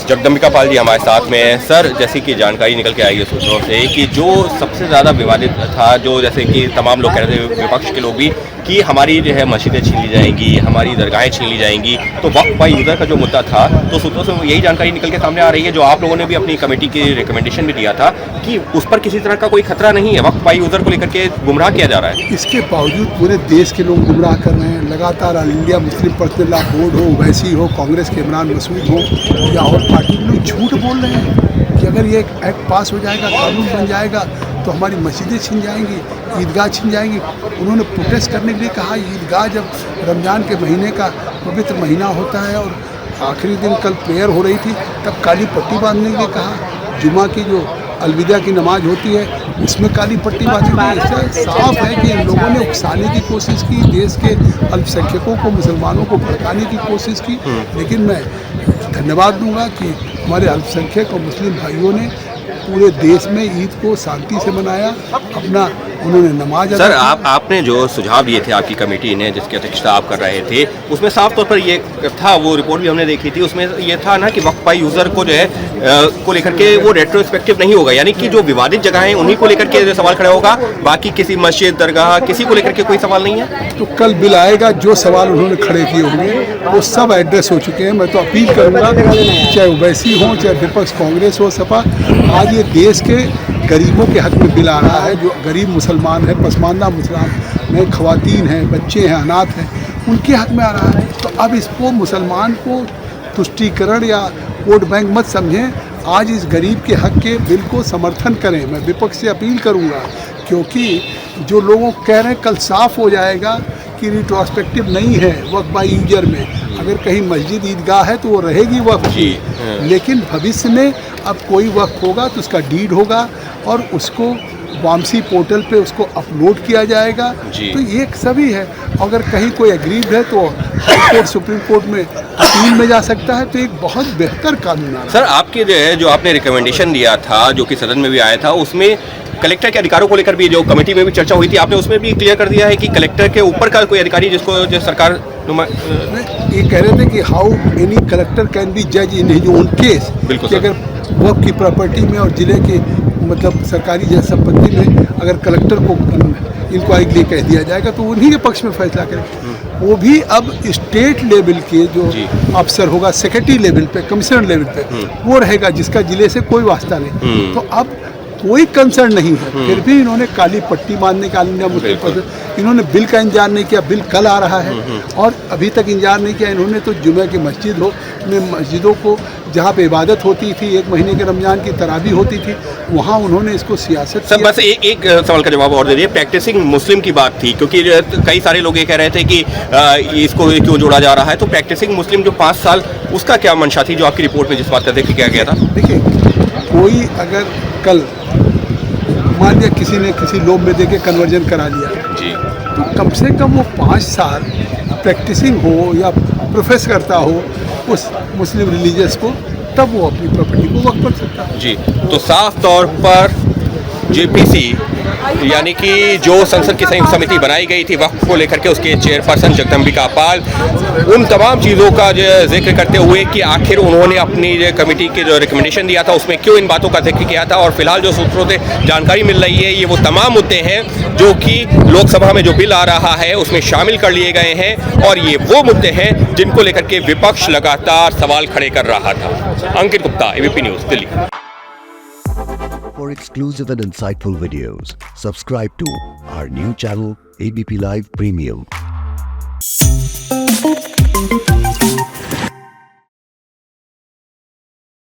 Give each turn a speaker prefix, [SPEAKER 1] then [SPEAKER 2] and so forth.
[SPEAKER 1] जगदम्बिका पाल जी हमारे साथ में हैं। सर, जैसे कि जानकारी निकल के आई है सूत्रों से कि जो सबसे ज़्यादा विवादित था, जो जैसे कि तमाम लोग कह रहे थे, विपक्ष के लोग भी, कि हमारी जो है मस्जिदें छीन ली जाएंगी, हमारी दरगाहें छीन ली जाएंगी, तो वक्फ बाई यूज़र का जो मुद्दा था, तो सूत्रों से यही जानकारी निकल के सामने आ रही है, जो आप लोगों ने भी अपनी कमेटी की रिकमेंडेशन भी दिया था, कि उस पर किसी तरह का कोई खतरा नहीं है, वक्फ बाई यूज़र को लेकर के गुमराह किया जा रहा है।
[SPEAKER 2] इसके बावजूद पूरे देश के लोग गुमराह कर रहे हैं। लगातार all India Muslim personal law board हो, वैसी हो, कांग्रेस के इमरान मसूद हो या और पार्टी के लोग झूठ बोल रहे हैं कि अगर ये एक्ट पास हो जाएगा, कानून बन जाएगा, तो हमारी मस्जिदें छिन जाएंगी, ईदगाह छिन जाएंगी। उन्होंने प्रोटेस्ट करने के लिए कहा। ईदगाह जब रमज़ान के महीने का पवित्र महीना होता है और आखिरी दिन कल प्रेयर हो रही थी, तब काली पट्टी बांधने के लिए कहा। जुमा की जो अलविदा की नमाज होती है, उसमें काली पट्टी बांधने के लिए। इससे साफ है कि इन लोगों ने उकसाने की कोशिश की, देश के अल्पसंख्यकों को, मुसलमानों को भड़काने की कोशिश की। लेकिन मैं धन्यवाद दूंगा कि हमारे अल्पसंख्यक और मुस्लिम भाइयों ने पूरे देश में ईद को शांति से मनाया, अपना उन्होंने नमाज अदा
[SPEAKER 1] सर, आपने जो सुझाव दिए थे आपकी कमेटी ने, जिसकी अध्यक्षता आप कर रहे थे, उसमें साफ तौर पर ये था, वो रिपोर्ट भी हमने देखी थी, उसमें ये था ना कि वक्फ बाई यूज़र को जो है को लेकर के वो रेट्रोस्पेक्टिव नहीं होगा, यानी कि जो विवादित जगह हैं उन्हीं को लेकर के सवाल खड़ा होगा, बाकी किसी मस्जिद, दरगाह, किसी को लेकर के कोई सवाल नहीं है।
[SPEAKER 2] तो कल बिल आएगा, जो सवाल उन्होंने खड़े किए होंगे वो सब एड्रेस हो चुके हैं। मैं तो अपील करूँगा, चाहे ओवैसी हो, चाहे विपक्ष कांग्रेस हो, सपा, आज ये देश के गरीबों के हक में बिल आ रहा है। जो गरीब मुसलमान है, पसमानदा मुसलमान है, ख़वातीन हैं, बच्चे हैं, अनाथ हैं, उनके हक में आ रहा है। तो अब इसको मुसलमान को तुष्टीकरण या वोट बैंक मत समझें, आज इस गरीब के हक के बिल को समर्थन करें। मैं विपक्ष से अपील करूंगा, क्योंकि जो लोगों कह रहे हैं कल साफ हो जाएगा कि रिट्रोस्पेक्टिव नहीं है वक्फ बाई यूजर में। अगर कहीं मस्जिद ईदगाह है तो वो रहेगी वक्फ की, लेकिन भविष्य में अब कोई वक्फ होगा तो उसका डीड होगा और उसको वामसी पोर्टल पे उसको अपलोड किया जाएगा। तो ये सभी है। अगर कहीं कोई एग्रीड है तो हाई कोर्ट, सुप्रीम कोर्ट में अपील में जा सकता है। तो एक बहुत बेहतर कानून आ रहा है।
[SPEAKER 1] सर, आपके जो है, जो आपने रिकमेंडेशन दिया था, जो कि सदन में भी आया था, उसमें कलेक्टर के अधिकारों को लेकर भी जो कमेटी में भी चर्चा हुई थी, आपने उसमें भी क्लियर कर दिया है कि कलेक्टर के ऊपर का कोई अधिकारी जिसको जो सरकार
[SPEAKER 2] ये कह रहे थे कि how any collector can be जज इन हिज ओन केस।
[SPEAKER 1] बिल्कुल।
[SPEAKER 2] अगर वक्फ की प्रॉपर्टी में और जिले के मतलब सरकारी जन संपत्ति में अगर कलेक्टर को इंक्वायरी के लिए कह दिया जाएगा तो उन्हीं के पक्ष में फैसला करें। वो भी अब स्टेट लेवल के जो अफसर होगा, सेक्रेटरी लेवल पे, कमिश्नर लेवल पे, वो रहेगा, जिसका जिले से कोई वास्ता नहीं। तो अब कोई कंसर्न नहीं है। फिर भी इन्होंने काली पट्टी बांधने का इन्होंने बिल का इंतजार नहीं किया। बिल कल आ रहा है और अभी तक इंतजार नहीं किया इन्होंने। तो जुमे की मस्जिद हो में मस्जिदों को जहाँ पे इबादत होती थी, एक महीने के रमजान की तरावी होती थी, वहाँ उन्होंने इसको सियासत
[SPEAKER 1] सर, बस एक सवाल का जवाब और दे दिए। प्रैक्टिसिंग मुस्लिम की बात थी, क्योंकि कई सारे लोग ये कह रहे थे कि इसको क्यों जोड़ा जा रहा है। तो प्रैक्टिसिंग मुस्लिम जो 5 साल, उसका क्या मंशा थी जो आपकी रिपोर्ट में जिस बात का जिक्र किया गया था?
[SPEAKER 2] देखिए, कोई अगर कल मान लिया किसी ने किसी लोब में देके कन्वर्जन करा लिया
[SPEAKER 1] जी,
[SPEAKER 2] तो कम से कम वो 5 साल प्रैक्टिसिंग हो या प्रोफेस करता हो उस मुस्लिम रिलीजियस को, तब वो अपनी प्रॉपर्टी को वक्फ कर सकता है।
[SPEAKER 1] जी, तो साफ तौर पर जेपीसी यानी कि जो संसद की संयुक्त समिति बनाई गई थी वक्फ को लेकर के, उसके चेयरपर्सन जगदम्बिका पाल, उन तमाम चीज़ों का जो जिक्र करते हुए कि आखिर उन्होंने अपनी जो कमेटी के जो रिकमेंडेशन दिया था उसमें क्यों इन बातों का जिक्र किया था। और फिलहाल जो सूत्रों से जानकारी मिल रही है, ये वो तमाम मुद्दे हैं जो कि लोकसभा में जो बिल आ रहा है उसमें शामिल कर लिए गए हैं, और ये वो मुद्दे हैं जिनको लेकर के विपक्ष लगातार सवाल खड़े कर रहा था। Ankit Gupta, ABP News, Delhi.
[SPEAKER 3] For exclusive and insightful videos, subscribe to our new channel ABP Live Premium.